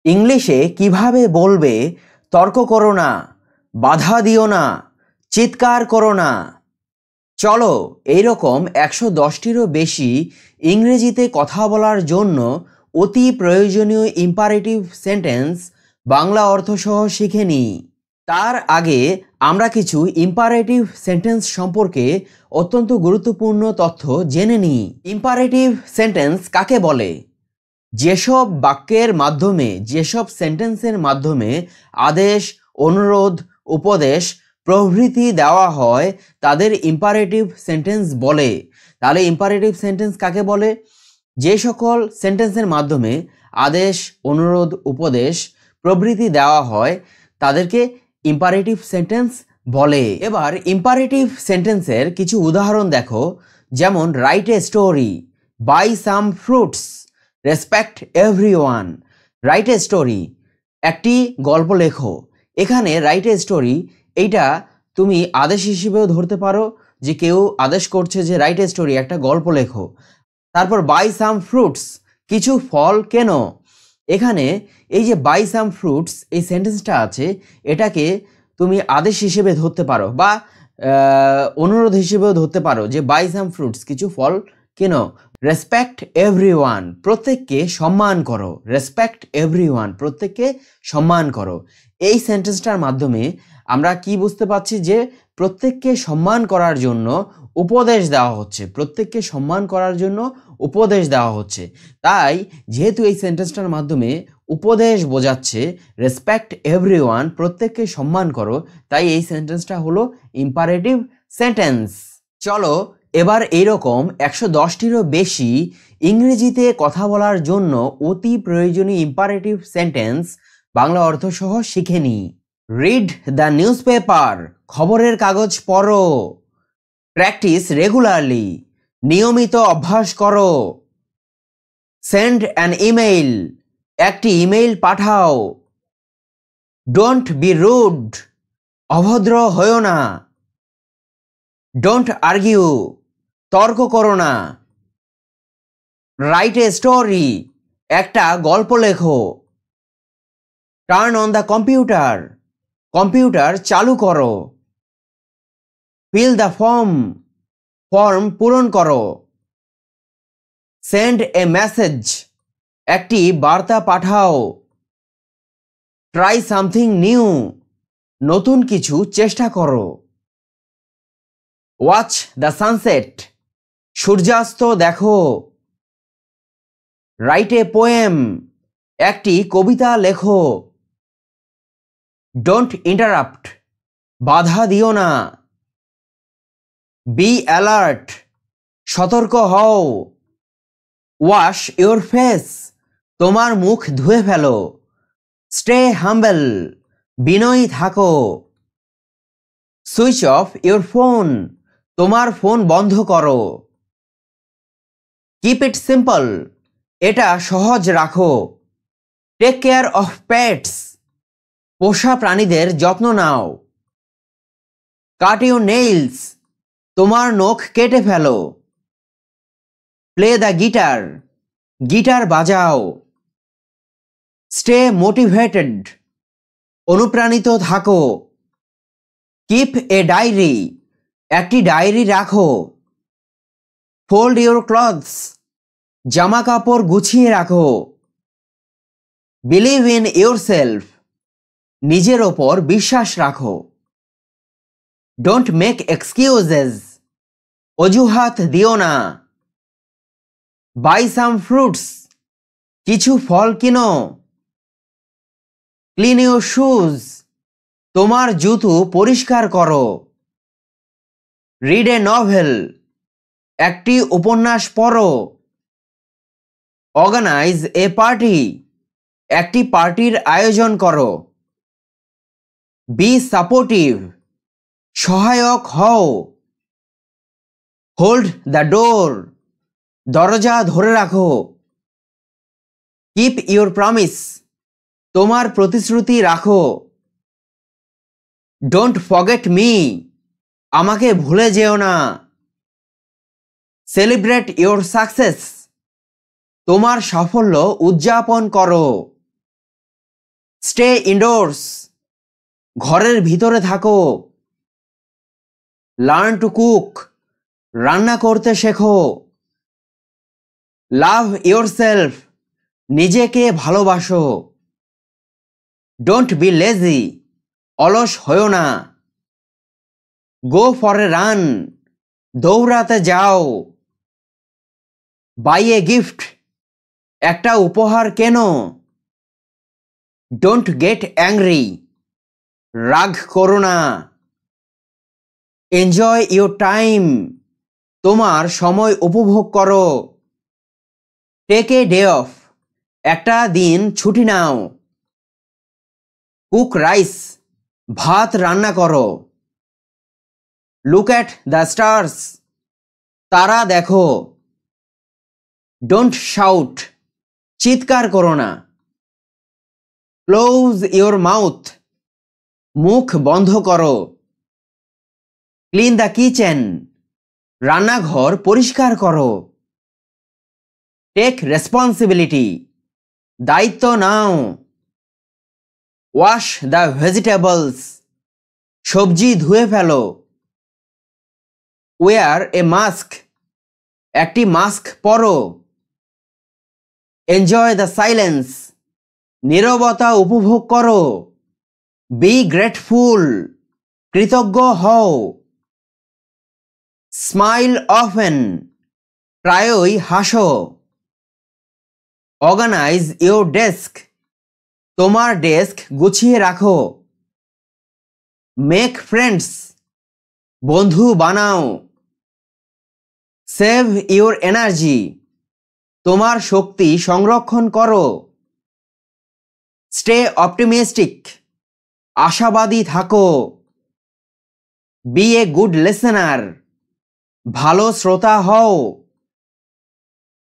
ইংলিশে কিভাবে বলবে তর্ক করো না, বাধা দিও না, চিৎকার করো না। চলো এইরকম 110টিরও বেশি ইংরেজিতে কথা বলার জন্য অতি প্রয়োজনীয় ইম্পারেটিভ সেন্টেন্স বাংলা অর্থসহ শিখে নিই। তার আগে আমরা কিছু ইম্পারেটিভ সেন্টেন্স সম্পর্কে অত্যন্ত গুরুত্বপূর্ণ তথ্য জেনে নিই। ইম্পারেটিভ সেন্টেন্স কাকে বলে? যেসব বাক্যের মাধ্যমে, যেসব সেন্টেন্সের মাধ্যমে আদেশ, অনুরোধ, উপদেশ প্রভৃতি দেওয়া হয় তাদের ইম্পারেটিভ সেন্টেন্স বলে। তাহলে ইম্পারেটিভ সেন্টেন্স কাকে বলে? যে সকল সেন্টেন্সের মাধ্যমে আদেশ, অনুরোধ, উপদেশ প্রভৃতি দেওয়া হয় তাদেরকে ইম্পারেটিভ সেন্টেন্স বলে। এবার ইম্পারেটিভ সেন্টেন্সের কিছু উদাহরণ দেখো, যেমন write a story, buy some fruits, respect everyone. Write a story, একটি গল্প লেখো। এখানে রাইট এ স্টোরি এইটা তুমি আদেশ হিসেবেও ধরতে পারো, যে কেউ আদেশ করছে যে রাইট এ স্টোরি, একটা গল্প লেখো। তারপর বাই সাম ফ্রুটস, কিছু ফল কেন। এখানে এই যে বাই সাম ফ্রুটস এই সেন্টেন্সটা আছে, এটাকে তুমি আদেশ হিসেবে ধরতে পারো বা অনুরোধ হিসেবেও ধরতে পারো, যে বাই সাম ফ্রুটস, কিছু ফল কেন। রেসপেক্ট এভরিওয়ান, প্রত্যেককে সম্মান করো। রেসপেক্ট এভরিওয়ান, প্রত্যেককে সম্মান করো। এই সেন্টেন্সটার মাধ্যমে আমরা কি বুঝতে পারছি? যে প্রত্যেককে সম্মান করার জন্য উপদেশ দেওয়া হচ্ছে, প্রত্যেককে সম্মান করার জন্য উপদেশ দেওয়া হচ্ছে। তাই যেহেতু এই সেন্টেন্সটার মাধ্যমে উপদেশ বোঝাচ্ছে, রেসপেক্ট এভরিওয়ান, প্রত্যেককে সম্মান করো, তাই এই সেন্টেন্সটা হলো ইম্পারেটিভ সেন্টেন্স। চলো এবার এইরকম 110টিরও বেশি ইংরেজিতে কথা বলার জন্য অতি প্রয়োজনীয় ইম্পারেটিভ সেন্টেন্স বাংলা অর্থ সহ শিখে নিই। রিড দ্য নিউজ পেপার, খবরের কাগজ পড়ো। প্র্যাকটিস রেগুলারলি, নিয়মিত অভ্যাস করো। সেন্ড অ্যান ইমেইল, একটি ইমেইল পাঠাও। ডোন্ট বি রুড, অভদ্র হয়ো না। ডোন্ট আর্গিউ, তর্ক করো না। রাইট এ স্টোরি, একটা গল্প লেখো। Turn on the computer, computer চালু করো। ফিল দ্য ফর্ম, ফর্ম পূরণ করো। সেন্ড এ মেসেজ, একটি বার্তা পাঠাও। ট্রাই সামথিং নিউ, নতুন কিছু চেষ্টা করো। ওয়াচ দ্য সানসেট, সূর্যাস্ত দেখো। রাইট এ পোয়েম, একটি কবিতা লেখো। ডোন্ট ইন্টারাপ্ট, বাধা দিও না। বি অ্যালার্ট, সতর্ক হও। ওয়াশ ইউর ফেস, তোমার মুখ ধুয়ে ফেলো। স্টে হাম্বল, বিনয়ী থাকো। সুইচ অফ ইউর ফোন, তোমার ফোন বন্ধ করো। কিপ ইট সিম্পল, এটা সহজ রাখো। টেক কেয়ার অফ পেটস, পোষা প্রাণীদের যত্ন নাও। কাট ইউর নেইলস, তোমার নখ কেটে ফেলো। প্লে দ্য গিটার, গিটার বাজাও। স্টে মোটিভেটেড, অনুপ্রাণিত থাকো। কিপ এ ডায়েরি, একটি ডায়েরি রাখো। ফোল্ড ইউর ক্লথস, জামা কাপড় গুছিয়ে রাখো। বিলিভ ইন ইউরসেলফ, নিজের ওপর বিশ্বাস রাখো। ডোন্ট মেক এক্সকিউজেস, অজুহাত দিও না। বাই সাম ফ্রুটস, কিছু ফল কিনো। ক্লিন ইউর শুজ, তোমার জুতো পরিষ্কার করো। রিড এ নভেল, একটি উপন্যাস পড়ো। অর্গানাইজ এ পার্টি, একটি পার্টির আয়োজন করো। বি সাপোর্টিভ, সহায়ক হও। হোল্ড দ্য ডোর, দরজা ধরে রাখো। কিপ ইউর প্রমিস, তোমার প্রতিশ্রুতি রাখো। ডোন্ট ফরগেট মি, আমাকে ভুলে যেও না। সেলিব্রেট ইউর সাকসেস, তোমার সাফল্য উদযাপন করো। স্টে ইনডোরস, ঘরের ভিতরে থাকো। লার্ন টু কুক, রান্না করতে শেখো। লাভ ইয়োরসেলফ, নিজেকে ভালোবাসো। ডোন্ট বি লেজি, অলস হয়ো না। গো ফর এ রান, দৌড়াতে যাও। বাই এ গিফট, একটা উপহার কেন। ডোন্ট গেট অ্যাংরি, রাগ করো না। এনজয় ইউর টাইম, তোমার সময় উপভোগ করো। টেক এ ডে অফ, একটা দিন ছুটি নাও। কুক রাইস, ভাত রান্না করো। লুক অ্যাট দ্য স্টার্স, তারা দেখো। ডোন্ট শাউট, চিৎকার করো না। ক্লোজ ইউর মাউথ, মুখ বন্ধ করো। ক্লিন দ্য কিচেন, রান্নাঘর পরিষ্কার করো। টেক রেসপন্সিবিলিটি, দায়িত্ব নাও। ওয়াশ দ্য ভেজিটেবলস, সবজি ধুয়ে ফেলো। ওয়ার এ মাস্ক, একটি মাস্ক পরো। এনজয় দ্য সাইলেন্স, নীরবতা উপভোগ করো। বি গ্রেটফুল, কৃতজ্ঞ হও। স্মাইল অফেন, প্রায়ই হাসো। অর্গানাইজ ইউর ডেস্ক, তোমার ডেস্ক গুছিয়ে রাখো। মেক ফ্রেন্ডস, বন্ধু বানাও। সেভ ইউর এনার্জি, তোমার শক্তি সংরক্ষণ করো। স্টে অপটিমিস্টিক, আশাবাদী থাকো। বি এ গুড লিসেনার, ভালো শ্রোতা হও।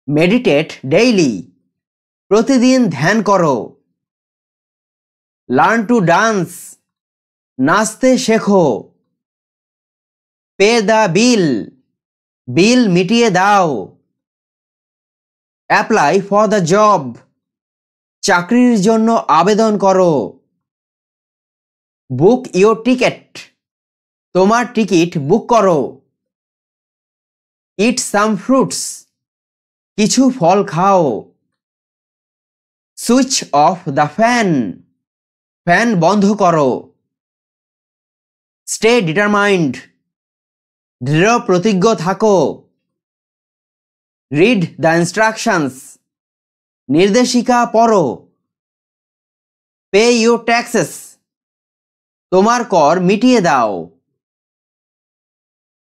মেডিটেট ডেইলি, প্রতিদিন ধ্যান করো। লার্ন টু ডান্স, নাচতে শেখো। পে দ্য বিল, বিল মিটিয়ে দাও। অ্যাপ্লাই ফর দ্য জব, চাকরির জন্য আবেদন করো। বুক ইউর টিকেট, তোমার টিকিট বুক করো। ইট সাম ফ্রুটস, কিছু ফল খাও। Switch off the fan, fan বন্ধ করো। স্টে ডিটারমাইন্ড, দৃঢ় প্রতিজ্ঞ থাকো। রিড দ্য ইনস্ট্রাকশনস, নির্দেশিকা পড়ো। পে ইউর ট্যাক্সেস, তোমার কর মিটিয়ে দাও।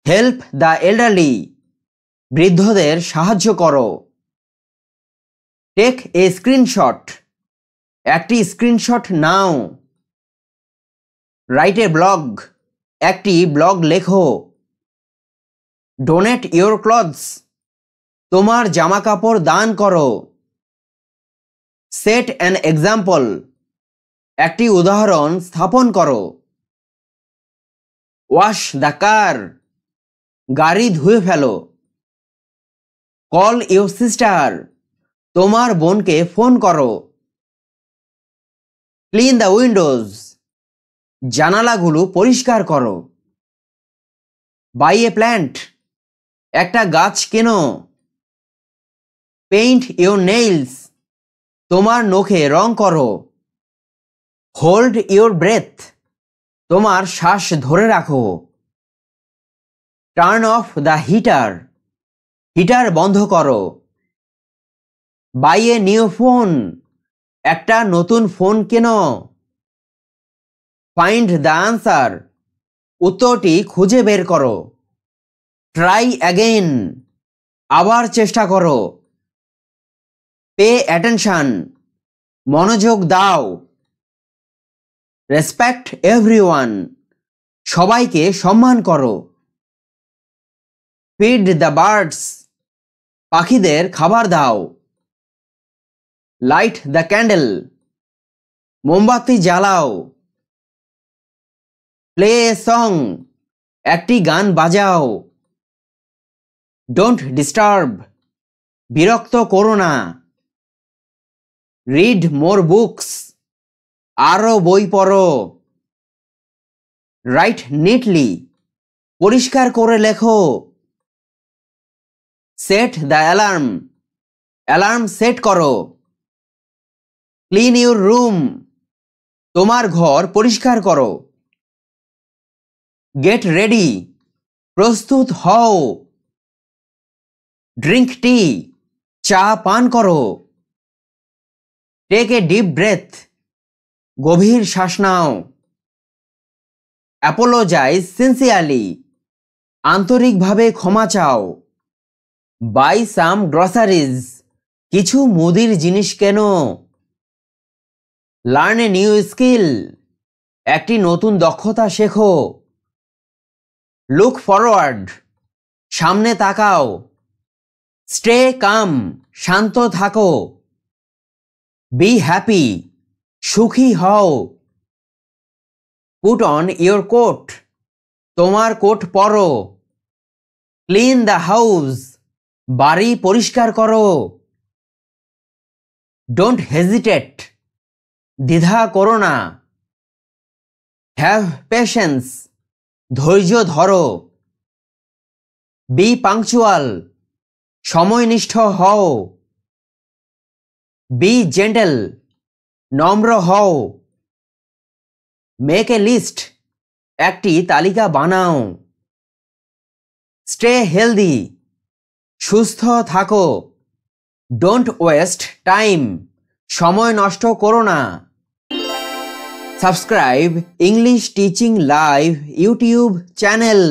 হেল্প দ্য এল্ডারলি, বৃদ্ধদের সাহায্য করো। টেক এ স্ক্রিনশট, একটি screenshot now. Write a blog, একটি ব্লগ লেখো। ডোনেট ইউর ক্লথস, তোমার জামা কাপড় দান করো। সেট অ্যান এক্সাম্পল, একটি উদাহরণ স্থাপন করো। ওয়াশ দ্য কার, গাড়ি ধুয়ে ফেলো। কল ইউর সিস্টার, তোমার বোনকে ফোন করো। ক্লিন দ্য উইন্ডোজ, জানালাগুলো পরিষ্কার করো। বাই এ প্ল্যান্ট, একটা গাছ কেনো। পেইন্ট ইউর নেইলস, তোমার নখে রং করো। হোল্ড ইউর ব্রেথ, তোমার শ্বাস ধরে রাখো। Turn off the heater, heater বন্ধ করো। বাই এ নিউ ফোন, একটা নতুন ফোন কেনো। ফাইন্ড দ্য আনসার, উত্তরটি খুঁজে বের করো। ট্রাই অ্যাগেইন, আবার চেষ্টা করো। পে অ্যাটেনশন, মনোযোগ দাও। রেসপেক্ট এভরিওয়ান, সবাইকে সম্মান করো। ফিড দ্য বার্ডস, পাখিদের খাবার দাও। লাইট দ্য ক্যান্ডেল, মোমবাতি জ্বালাও। প্লে এ সং, একটি গান বাজাও। ডোন্ট ডিস্টার্ব, বিরক্ত করো না। রিড মোর বুকস, আরও বই পড়ো। রাইট নিটলি, পরিষ্কার করে লেখো। Set the alarm, alarm set করো। ক্লিন ইউর রুম, তোমার ঘর পরিষ্কার করো। গেট রেডি, প্রস্তুত হও। ড্রিঙ্ক টি, চা পান করো। টেক এ ডিপ ব্রেথ, গভীর শ্বাস নাও। অ্যাপোলোজাইজ সিনসিয়ারলি, আন্তরিকভাবে ক্ষমা চাও। বাই সাম গ্রসারিজ, কিছু মুদির জিনিস কেন। লার্ন এ নিউ স্কিল, একটি নতুন দক্ষতা শেখো। লুক ফরওয়ার্ড, সামনে তাকাও। স্টে কাম, শান্ত থাকো। বি হ্যাপি, সুখী হও। পুট অন ইয়োর কোট, তোমার কোট পরো। ক্লিন দ্য হাউস, বাড়ি পরিষ্কার করো। ডোন্ট হেজিটেট, দ্বিধা করো না। হ্যাভ পেশেন্স, ধৈর্য ধরো। বি পাংচুয়াল, সময়নিষ্ঠ হও। বি জেন্টেল, নম্র হও। মেক এ লিস্ট, একটি তালিকা বানাও। স্টে হেলদি, সুস্থ থাকো। ডোন্ট ওয়েস্ট টাইম, সময় নষ্ট করো না। Subscribe English teaching live YouTube channel.